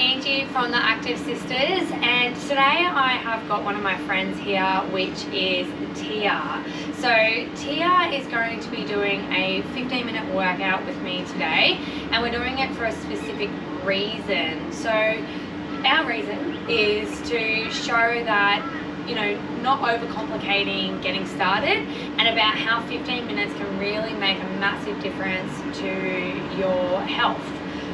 Angie from the Active Sisters, and today I have got one of my friends here, which is Tia. So Tia is going to be doing a 15-minute workout with me today, and we're doing it for a specific reason. So our reason is to show that, you know, not overcomplicating getting started, and about how 15 minutes can really make a massive difference to your health.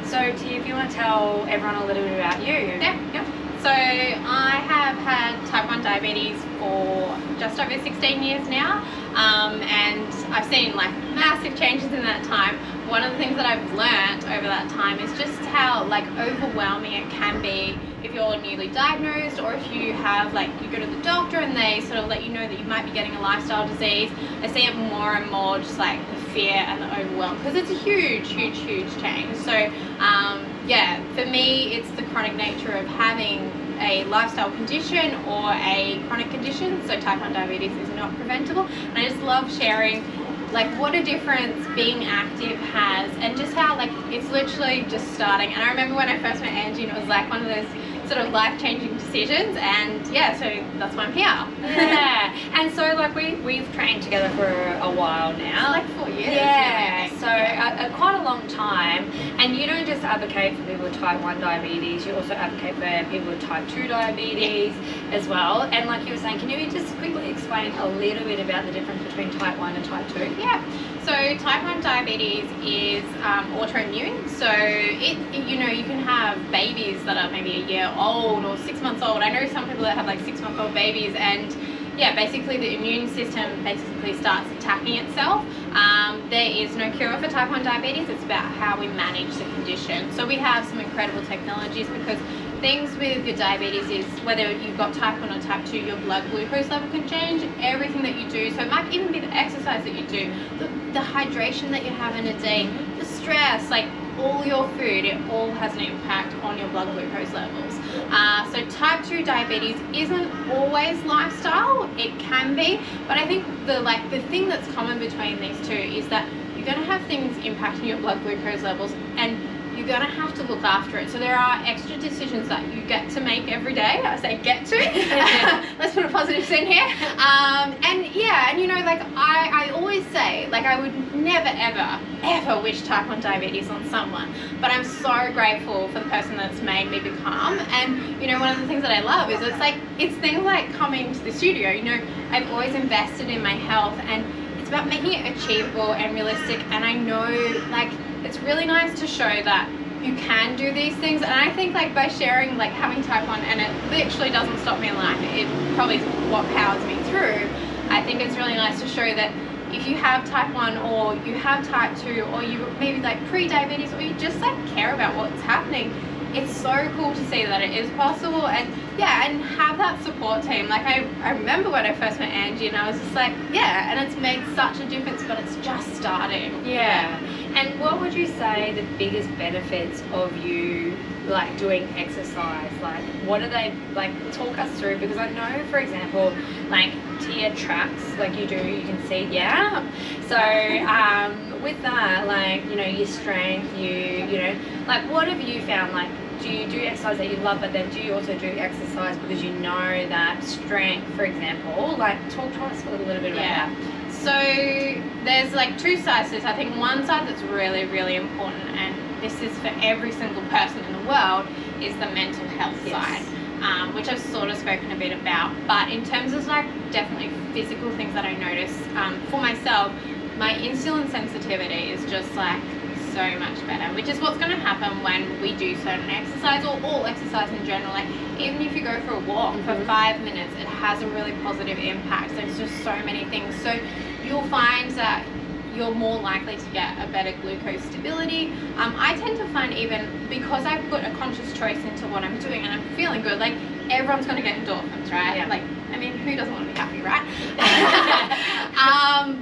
So Tia, if you want to tell everyone a little bit about you. Yeah. So I have had type 1 diabetes for just over 16 years now, and I've seen like massive changes in that time. One of the things that I've learnt over that time is just how like overwhelming it can be if you're newly diagnosed, or if you have like, you go to the doctor and they sort of let you know that you might be getting a lifestyle disease. I see it more and more, just like the fear and the overwhelm, because it's a huge change. So yeah, for me it's the chronic nature of having a lifestyle condition or a chronic condition. So type 1 diabetes is not preventable, and I just love sharing like what a difference being active has, and just how like it's literally just starting. And I remember when I first met Angie, and it was like one of those sort of life-changing decisions, and yeah, so that's why I'm here. Yeah, and so like we've trained together for a while now. Like 4 years. Yeah, so quite a long time. And you don't just advocate for people with type 1 diabetes, you also advocate for people with type 2 diabetes as well. And like you were saying, can you just quickly explain a little bit about the difference between type 1 and type 2? Yeah, so type 1 diabetes is autoimmune. So you know, you can have babies that are maybe a year old or 6 months old. I know some people that have like 6-month-old babies, and yeah, basically the immune system basically starts attacking itself. There is no cure for type 1 diabetes. It's about how we manage the condition. So we have some incredible technologies, because things with your diabetes is whether you've got type 1 or type 2, your blood glucose level can change. Everything that you do, so it might even be the exercise that you do, the hydration that you have in a day, the stress, like all your food, it all has an impact on your blood glucose levels. So type 2 diabetes isn't always lifestyle. It can be, but I think the thing that's common between these two is that you're going to have things impacting your blood glucose levels, and you're going to have to look after it. So there are extra decisions that you get to make every day. I say get to. Let's put a positive spin here. And yeah, and you know, like I always say, like I would never ever wish type 1 diabetes on someone, but I'm so grateful for the person that's made me become. And you know, one of the things that I love is it's things like coming to the studio. You know, I've always invested in my health, and it's about making it achievable and realistic. And I know like it's really nice to show that you can do these things. And I think like by sharing like having type 1, and it literally doesn't stop me in life, it probably is what powers me through. I think it's really nice to show that if you have type 1 or you have type 2, or you maybe like pre-diabetes, or you just like care about what's happening, it's so cool to see that it is possible. And yeah, and have that support team. Like I remember when I first met Angie, and I was just like, yeah, and it's made such a difference, but it's just starting. Yeah. And what would you say the biggest benefits of you like doing exercise? Like what are they, like talk us through? Because I know, for example, like Tia tracks, like you can see, yeah. So with that, like, you know, your strength, you know, like what have you found? Like, do you do exercise that you love, but then do you also do exercise because you know that strength, for example? Like talk to us a little bit about that. So there's like two sides to this. I think one side that's really important, and this is for every single person in the world, is the mental health side, which I've sort of spoken a bit about. But in terms of like definitely physical things that I notice for myself, my insulin sensitivity is just like so much better, which is what's going to happen when we do certain exercise, or all exercise in general. Like even if you go for a walk for 5 minutes, it has a really positive impact. There's just so many things. So you'll find that you're more likely to get a better glucose stability. I tend to find, even because I put a conscious choice into what I'm doing and I'm feeling good, like everyone's going to get endorphins, right? Yeah. Like, I mean, who doesn't want to be happy, right?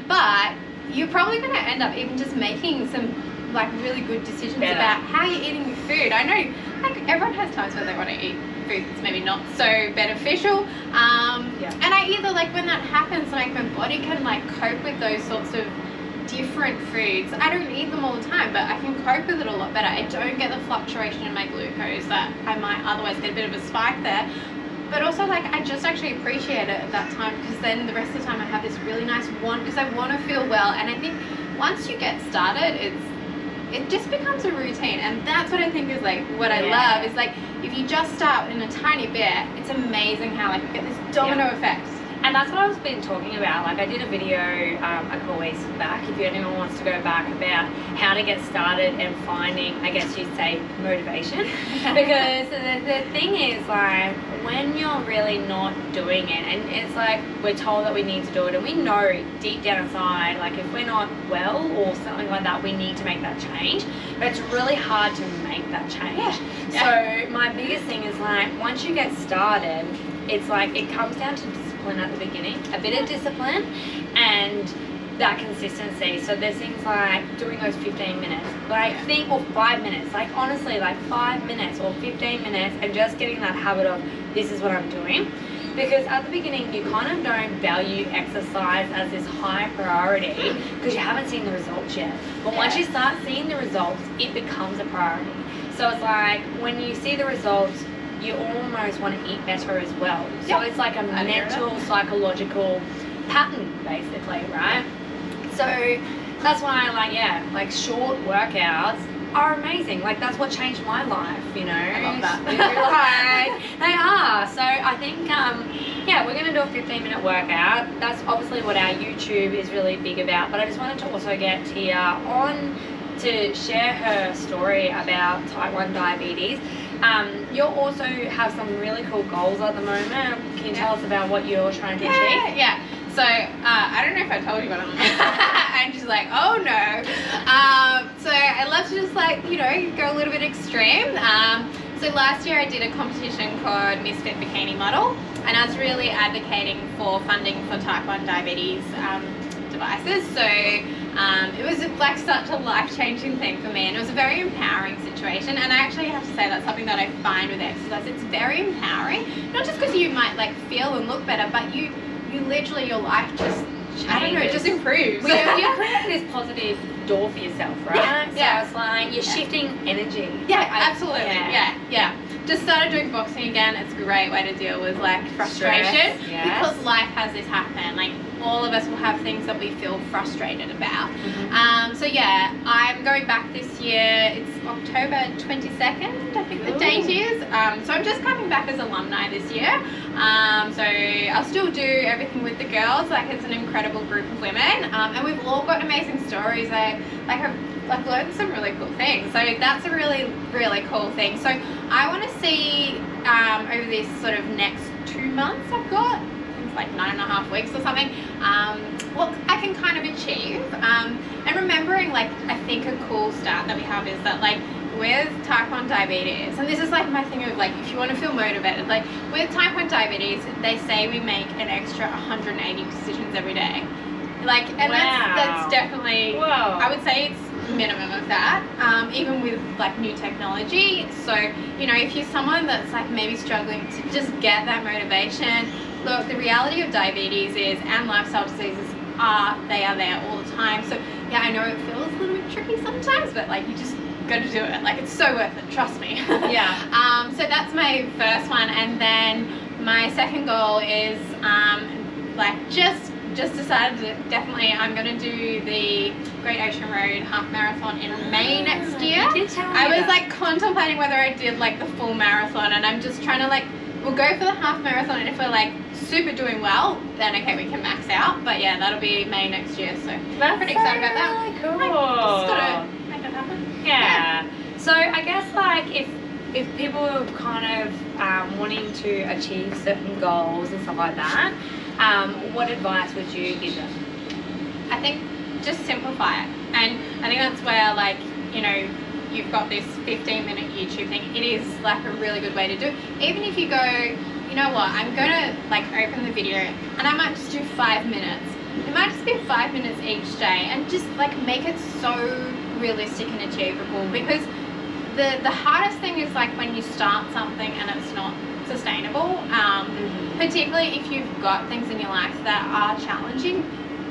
But you're probably going to end up even just making some like really good decisions about how you're eating your food. I know like everyone has times where they want to eat food that's maybe not so beneficial, and I either like when that happens, like my body can like cope with those sorts of different foods. I don't eat them all the time, but I can cope with it a lot better. I don't get the fluctuation in my glucose that I might otherwise get a bit of a spike there. But also, like, I just actually appreciate it at that time, because then the rest of the time I have this really nice want, because I want to feel well. And I think once you get started, it just becomes a routine, and that's what I think is like what I love is like if you just start in a tiny bit, it's amazing how like you get this domino effect. And that's what I've been talking about. Like I did a video a couple of weeks back, if anyone wants to go back, about how to get started and finding, I guess you'd say, motivation. Because the thing is, like, when you're really not doing it, and it's like we're told that we need to do it, and we know deep down inside, like if we're not well or something like that, we need to make that change. But it's really hard to make that change. So my biggest thing is, like, once you get started, it's like it comes down to discipline at the beginning, a bit of discipline and that consistency. So there's things like doing those 15 minutes, but I think, or 5 minutes, like honestly, like 5 minutes or 15 minutes, and just getting that habit of this is what I'm doing. Because at the beginning you kind of don't value exercise as this high priority because you haven't seen the results yet. But once you start seeing the results, it becomes a priority. So it's like when you see the results, you almost want to eat better as well. So it's like a mental, psychological pattern, basically, right? So that's why I like short workouts are amazing. Like that's what changed my life, you know. I love that. They are. So I think, we're going to do a 15-minute workout. That's obviously what our YouTube is really big about. But I just wanted to also get Tia on to share her story about type 1 diabetes. You also have some really cool goals at the moment. Can you tell us about what you're trying to achieve? Yeah. So I don't know if I told you, but I'm just like, oh no. So I love to just like, you know, go a little bit extreme. So last year I did a competition called Misfit Bikini Model, and I was really advocating for funding for type 1 diabetes devices. So it was like such a life-changing thing for me, and it was a very empowering situation. And I actually have to say that's something that I find with exercise. It's very empowering, not just because you might like feel and look better, but you literally, your life just changes. I don't know, it just improves. Well, you're creating this positive door for yourself, right? So it's like you're shifting energy. Yeah, absolutely. Yeah. Just started doing boxing again. It's a great way to deal with like frustration, because life has this happen. Like all of us will have things that we feel frustrated about. So yeah, I'm going back this year. It's October 22nd, I think the date is. So I'm just coming back as alumni this year. So I'll still do everything with the girls. Like it's an incredible group of women, and we've all got amazing stories. I've learned some really cool things. So that's a really, really cool thing. So I want to see over this sort of next 2 months I've got, it's like 9.5 weeks or something, what I can kind of achieve. And remembering, like, I think a cool stat that we have is that, like, with type 1 diabetes, and this is like my thing of like, if you want to feel motivated, like with type 1 diabetes, they say we make an extra 180 decisions every day. Like, and that's definitely, I would say it's minimum of that, even with like new technology. So, you know, if you're someone that's like maybe struggling to just get that motivation, look, the reality of diabetes is, and lifestyle diseases they are there all the time. So yeah, I know it feels a little bit tricky sometimes, but like you just got to do it. Like it's so worth it, trust me. So that's my first one, and then my second goal is like just decided that definitely I'm going to do the Great Ocean Road half marathon in May next year. I was like contemplating whether I did like the full marathon, and I'm just trying to like, we'll go for the half marathon, and if we're like super doing well, then okay, we can max out. But yeah, that'll be May next year, so I'm pretty excited about that. Really cool. Just gotta make it happen. Yeah. So I guess like if people are kind of wanting to achieve certain goals and stuff like that, what advice would you give them? I think just simplify it, and I think that's where, like, you know, you've got this 15-minute YouTube thing. It is like a really good way to do it. Even if you go, you know what, I'm gonna like open the video and I might just do 5 minutes. It might just be 5 minutes each day, and just like make it so realistic and achievable, because the hardest thing is like when you start something and it's not sustainable, particularly if you've got things in your life that are challenging.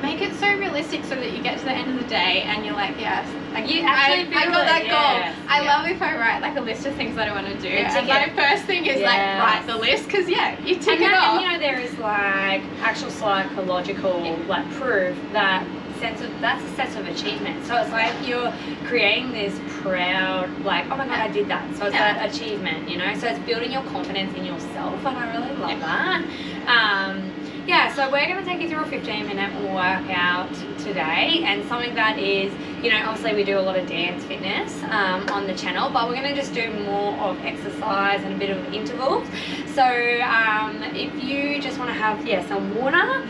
make it so realistic so that you get to the end of the day and you're like, yes, You actually I feel got that it, goal. yes, I yeah. love if I write like a list of things that I want to do. And And my first thing is like Yes. write the list because you tick it And off. you know, there is like actual psychological like proof that that's a sense of achievement. So it's like you're creating this proud, like, oh my god, I did that. So it's that achievement, you know. So it's building your confidence in yourself, and I really love that. So we're going to take you through a 15-minute workout today, and something that is, you know, obviously we do a lot of dance fitness on the channel, but we're going to just do more of exercise and a bit of intervals. So if you just want to have some water,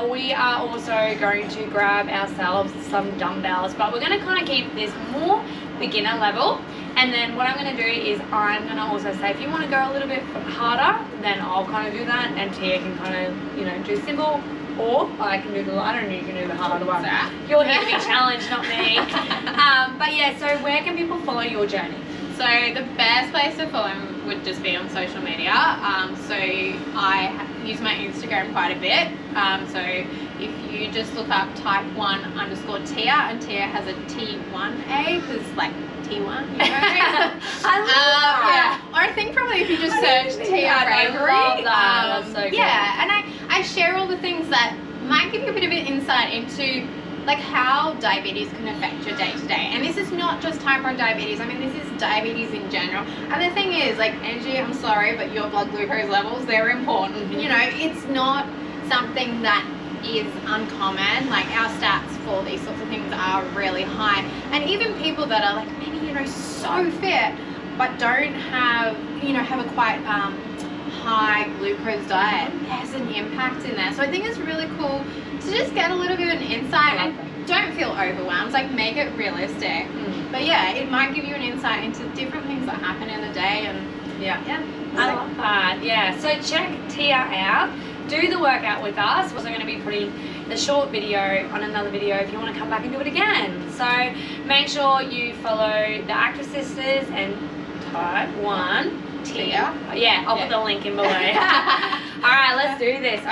we are also going to grab ourselves some dumbbells, but we're going to kind of keep this more beginner level. And then what I'm going to do is I'm going to also say, if you want to go a little bit harder, then I'll kind of do that, and Tia can kind of, you know, do simple, or I can do the lighter and you can do the harder one. You're here to be challenged, not me. But yeah, so where can people follow your journey? So the best place to follow me would just be on social media. So I use my Instagram quite a bit. So if you just look up type1_Tia, and Tia has a T1A because like T1, you know? I love that. Or I think probably if you just search Tia Avery. I love that. That's so good. Yeah, and I share all the things that might give you a bit of an insight into like how diabetes can affect your day to day. And this is not just type 1 diabetes, I mean this is diabetes in general. And the thing is, like, Angie, I'm sorry, but your blood glucose levels, they're important. Mm-hmm. You know, it's not something that is uncommon. Like our stats for these sorts of things are really high. And even people that are like maybe, you know, so fit but don't have, you know, have a quite high glucose diet, there's an impact in there. So I think it's really cool to just get a little bit of an insight and don't feel overwhelmed, like make it realistic. But yeah, it might give you an insight into different things that happen in the day. And yeah, I love that. Yeah, so check Tia out, do the workout with us. We're also going to be putting the short video on another video if you want to come back and do it again. So make sure you follow the Active Sisters and Type 1 Tia. Yeah, I'll put the link in below. All right, let's do this.